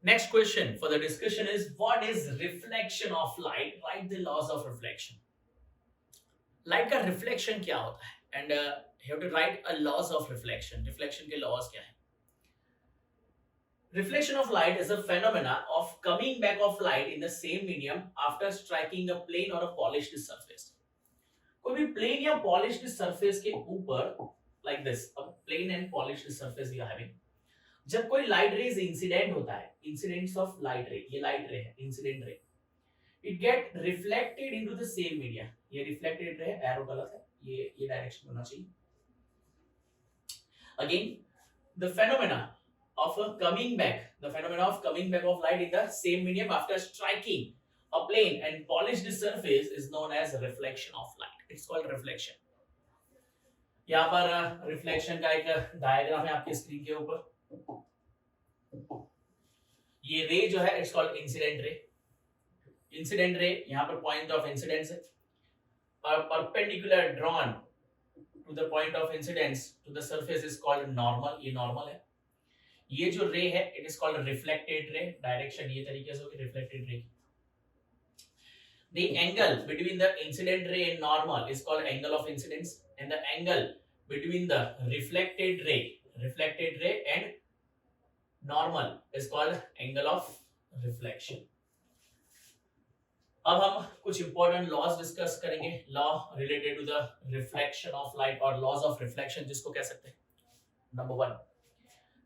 Next question for the discussion is what is reflection of light? Write the laws of reflection. Light का reflection क्या होता है and have to write a laws of reflection. Reflection के laws क्या है? Reflection of light is a phenomena of coming back of light in the same medium after striking a plane or a polished surface. कोई भी plane या polished surface के ऊपर like this, अब plane and polished surface we are having, जब कोई light rays incident होता है, इंसिडेंट्स ऑफ लाइट रे, ये लाइट रे है, incident ray, it get reflected into the same media. ये रिफ्लेक्टेड रे, एरो गलत है, ये डायरेक्शन होना चाहिए. Again the phenomena of a coming back, the phenomena of coming back of light in the same medium after striking a plane and polished surface is known as reflection of light. It's called reflection. यहाँ पर reflection का एक diagram है आपके screen के ऊपर. ये ray जो है it's called incident ray. Incident ray यहाँ पर पॉइंट ऑफ इंसिडेंस है, perpendicular drawn to the point of incidence to the surface is called normal. ये नॉर्मल है. ये जो रे है it is called reflected ray. Direction ये तरीके से होगी reflected ray. The angle between the incident ray and normal is called angle of incidence, and the angle between the reflected ray and normal is called angle of reflection. अब हम कुछ important laws discuss करेंगे. Law related to the reflection of light और laws of reflection जिसको कह सकते हैं. Number 1,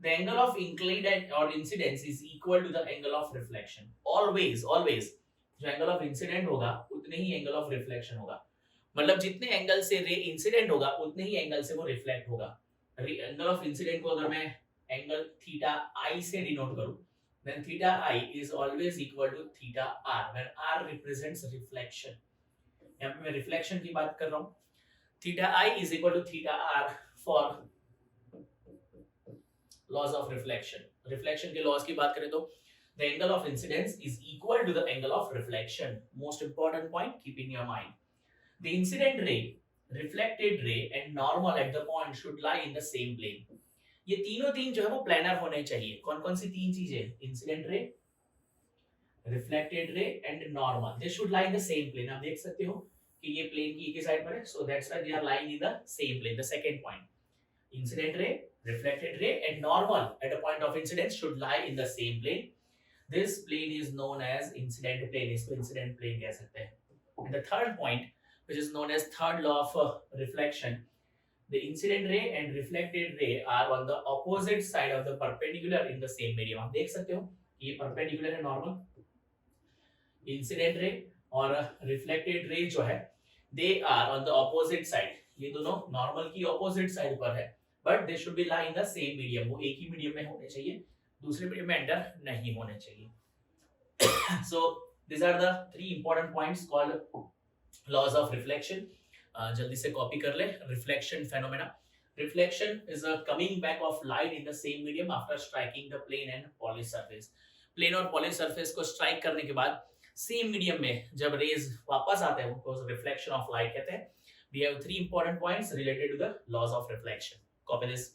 the angle of inclined or incidence is equal to the angle of reflection. Always जो एंगल ऑफ इंसिडेंट होगा उतने ही angle of reflection होगा. मतलब जितने एंगल से रे इंसिडेंट होगा उतने ही एंगल से वो रिफ्लेक्ट होगा. एंगल ऑफ इंसिडेंट को अगर मैं एंगल थीटा आई से डिनोट करूं, then theta I is always equal to theta R, where R represents reflection. यहाँ पे मैं रिफ्लेक्शन की बात कर रहा हूँ. theta I is equal to theta R for laws of reflection. Reflection के लॉज की बात करें तो the angle of incidence is equal to the angle of reflection. Most important point, keep in your mind. The incident ray, reflected ray and normal at the point should lie in the same plane. ये तीन जो है वो planar होने चाहिए. कौन कौन सी तीन चीजें? Incident ray, reflected ray and normal. They should lie in the same plane. आप देख सकते हो कि ये प्लेन की एक ही साइड पर है, so that's why they are lying in the same plane. The second point, incident ray, reflected ray and normal at a point of incidence should lie in the same plane. This plane is known as incident plane. इसको incident plane कह सकते हैं. And the third point, which is known as third law of reflection, the incident ray and reflected ray are on the opposite side of the perpendicular in the same medium. आप देख सकते हो ये perpendicular है normal. Incident ray और reflected ray जो है they are on the opposite side. ये दोनों normal की opposite side पर है, but they should be lie in the same medium. वो एक ही medium में होने चाहिए, दूसरे मीडियम में एंटर नहीं होने चाहिए. So these are the three important points called laws of reflection. जल्दी से कॉपी कर ले. Reflection phenomena. Reflection is a coming back of light in the same medium after striking the plane and polished surface. Plane और polish surface को strike करने के बाद same medium में जब रेज वापस आते हैं उनको रिफ्लेक्शन ऑफ लाइट कहते हैं. We have three important points related to the laws of reflection. Copy this.